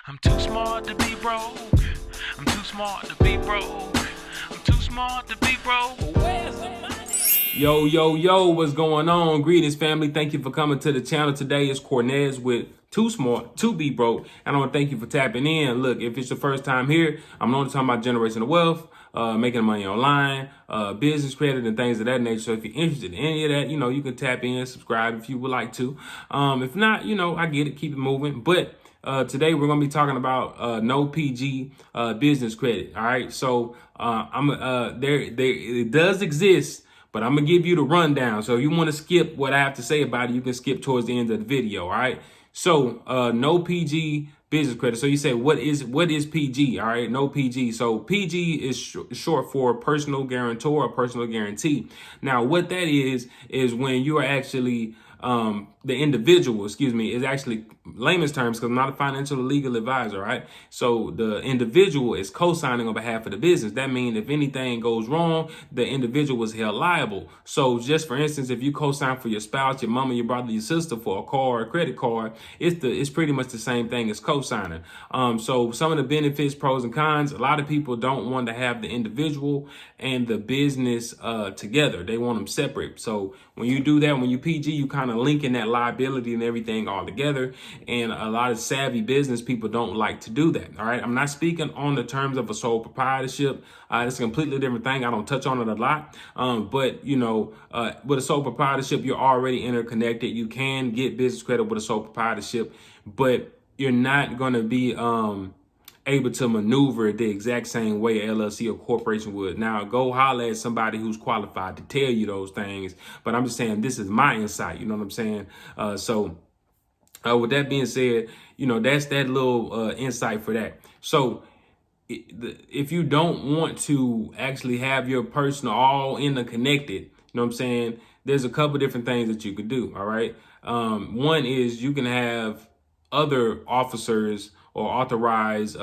I'm too smart to be broke. I'm too smart to be broke. I'm too smart to be broke. Where's the money? Yo, what's going on? Greetings, family. Thank you for coming to the channel. Today is Cornez with Too Smart to Be Broke. And I want to thank you for tapping in. Look, if it's your first time here, I'm only talking about generational wealth, making money online, business credit, and things of that nature. So if you're interested in any of that, you can tap in, subscribe if you would like to. If not, I get it. Keep it moving. But today we're going to be talking about no PG business credit. All right. So it does exist, but I'm gonna give you the rundown. So if you want to skip what I have to say about it, you can skip towards the end of the video. All right. So no PG business credit. So you say what is PG? All right, no PG. So PG is short for personal guarantor or personal guarantee. Now what that is when you are actually the individual, is actually layman's terms because I'm not a financial or legal advisor, right? So the individual is co-signing on behalf of the business. That means if anything goes wrong, the individual is held liable. So just for instance, if you co-sign for your spouse, your mama, your brother, your sister for a car or a credit card, it's pretty much the same thing as co-signing. So some of the benefits, pros and cons, a lot of people don't want to have the individual and the business together. They want them separate. So when you do that, when you PG, you kind of linking that liability and everything all together. And a lot of savvy business people don't like to do that. All right. I'm not speaking on the terms of a sole proprietorship. It's a completely different thing. I don't touch on it a lot. But with a sole proprietorship, you're already interconnected. You can get business credit with a sole proprietorship, but you're not going to be, able to maneuver the exact same way a LLC or corporation would. Now, go holler at somebody who's qualified to tell you those things. But I'm just saying this is my insight. You know what I'm saying? With that being said, that's that little insight for that. So if you don't want to actually have your personal all interconnected, you know what I'm saying? There's a couple different things that you could do. All right. One is you can have other officers or authorized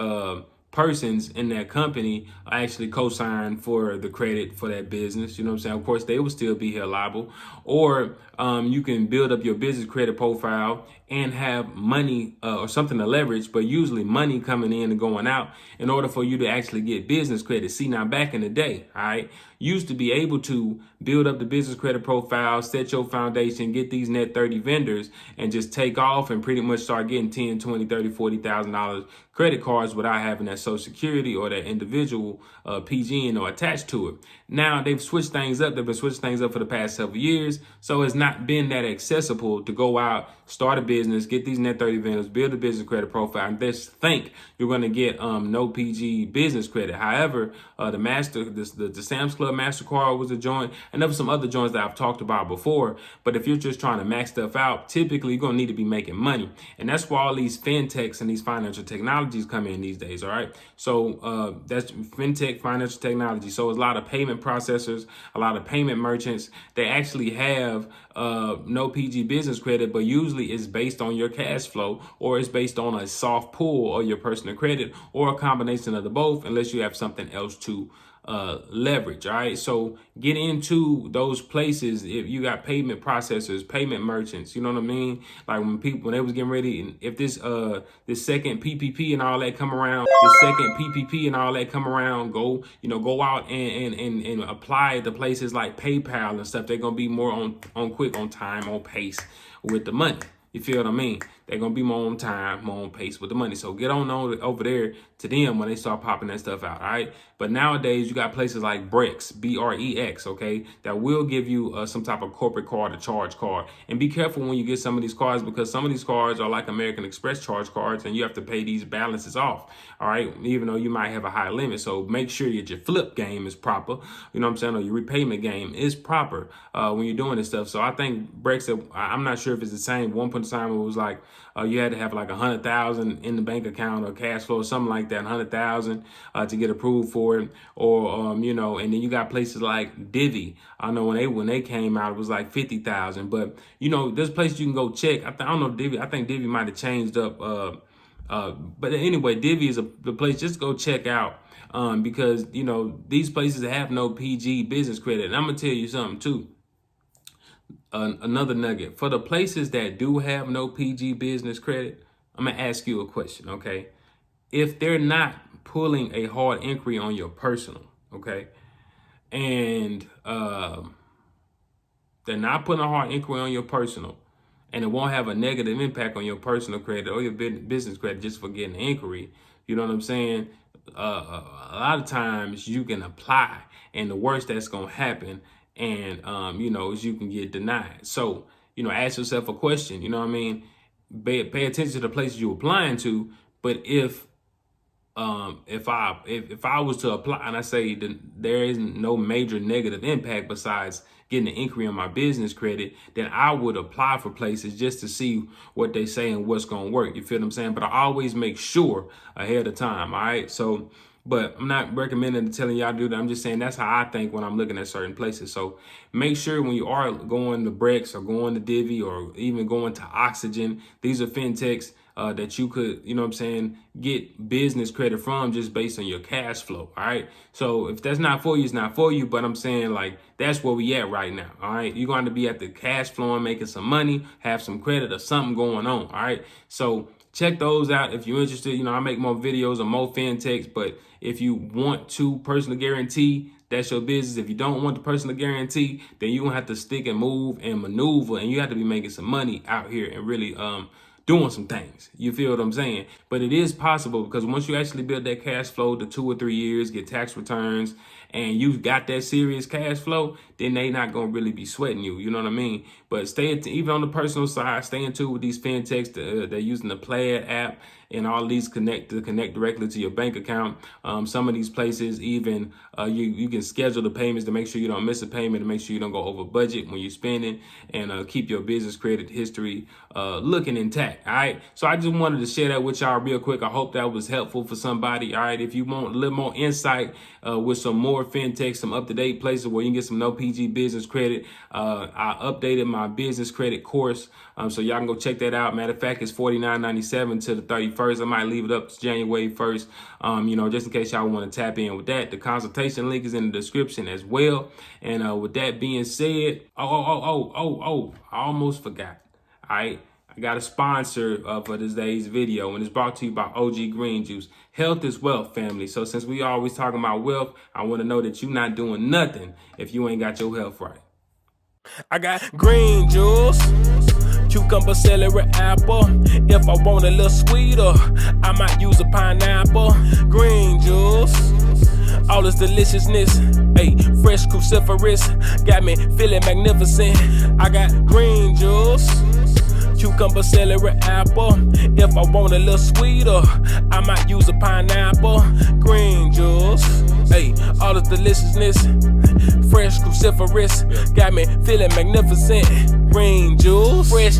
persons in that company actually co-sign for the credit for that business. You know what I'm saying? Of course, they will still be held liable. Or you can build up your business credit profile and have money or something to leverage, but usually money coming in and going out in order for you to actually get business credit. See, now back in the day, all right, you used to be able to build up the business credit profile, set your foundation, get these net 30 vendors and just take off and pretty much start getting 10, 20, 30, $40,000 credit cards without having that social security or that individual PG or attached to it. Now they've switched things up. They've been switching things up for the past several years. So it's not been that accessible to go out, start a business, get these net 30 vendors, build a business credit profile, and just think you're going to get no PG business credit. However, the Sam's Club MasterCard was a joint, and there were some other joints that I've talked about before. But if you're just trying to max stuff out, typically you're going to need to be making money. And that's why all these fintechs and these financial technologies come in these days. All right. So that's fintech, financial technology. So it's a lot of payment processors, a lot of payment merchants. They actually have no PG business credit, but usually it's based on your cash flow, or it's based on a soft pull or your personal credit, or a combination of the both, unless you have something else to leverage. All right. So get into those places. If you got payment processors, payment merchants, you know what I mean? Like when they was getting ready, and if this second PPP and all that come around, go out and apply it to places like PayPal and stuff. They're going to be more on quick, on time, on pace with the money. You feel what I mean? They're going to be more on time, more on pace with the money. So get on over there to them when they start popping that stuff out, all right? But nowadays, you got places like Brex, BREX, okay, that will give you some type of corporate card, a charge card. And be careful when you get some of these cards, because some of these cards are like American Express charge cards, and you have to pay these balances off, all right, even though you might have a high limit. So make sure that your flip game is proper, you know what I'm saying, or your repayment game is proper when you're doing this stuff. So I think Brex, I'm not sure if it's the same. One point in time, it was like you had to have like 100,000 in the bank account or cash flow or something like that, 100,000 to get approved for it. Or and then you got places like Divvy. I know when they came out, it was like 50,000. But there's places you can go check. I don't know Divvy. I think Divvy might have changed up. But anyway, Divvy is the place. Just go check out because these places have no PG business credit. And I'm gonna tell you something too. Another nugget for the places that do have no PG business credit. I'm gonna ask you a question, okay? if they're not pulling a hard inquiry on your personal, okay, and they're not putting a hard inquiry on your personal, and it won't have a negative impact on your personal credit or your business credit just for getting an inquiry. You know what I'm saying? A lot of times you can apply, and the worst that's gonna happen, and is you can get denied. So ask yourself a question. You know what I mean? Pay attention to the places you're applying to. But if I was to apply and I say that there isn't no major negative impact besides getting an inquiry on my business credit, then I would apply for places just to see what they say and what's going to work. You feel what I'm saying? But I always make sure ahead of time. All right. So, but I'm not recommending and telling y'all to do that. I'm just saying that's how I think when I'm looking at certain places. So make sure when you are going to Brex or going to Divvy or even going to Oxygen, these are fintechs that you could, get business credit from just based on your cash flow. All right. So if that's not for you, it's not for you. But I'm saying that's where we at right now. All right. You're going to be at the cash flow and making some money, have some credit or something going on. All right. So check those out if you're interested. I make more videos on more fintechs, but if you want to personal guarantee, that's your business. If you don't want the personal guarantee, then you're going to have to stick and move and maneuver, and you have to be making some money out here and really doing some things. You feel what I'm saying? But it is possible, because once you actually build that cash flow to 2 or 3 years, get tax returns, and you've got that serious cash flow, then they not going to really be sweating you. You know what I mean? But even on the personal side, stay in tune with these fintechs. They're using the Plaid app, and all these connect directly to your bank account. Some of these places even you can schedule the payments to make sure you don't miss a payment, to make sure you don't go over budget when you're spending, and keep your business credit history looking intact. All right. So I just wanted to share that with y'all real quick. I hope that was helpful for somebody. All right. If you want a little more insight with some more fintechs, some up-to-date places where you can get some no PG business credit, I updated my business credit course. So y'all can go check that out. Matter of fact, it's $49.97 to the 31st. I might leave it up to January 1st, just in case y'all want to tap in with that. The consultation link is in the description as well. And with that being said, I almost forgot. All right. I got a sponsor for today's video, and it's brought to you by OG Green Juice. Health is wealth, family. So since we always talking about wealth, I want to know that you're not doing nothing if you ain't got your health right. I got green juice, cucumber, celery, apple. If I want a little sweeter, I might use a pineapple. Green juice, all this deliciousness, fresh cruciferous, got me feeling magnificent. I got green juice, cucumber, celery, apple. If I want a little sweeter, I might use a pineapple. Green juice, all this deliciousness, fresh cruciferous, got me feeling magnificent. Green juice, fresh.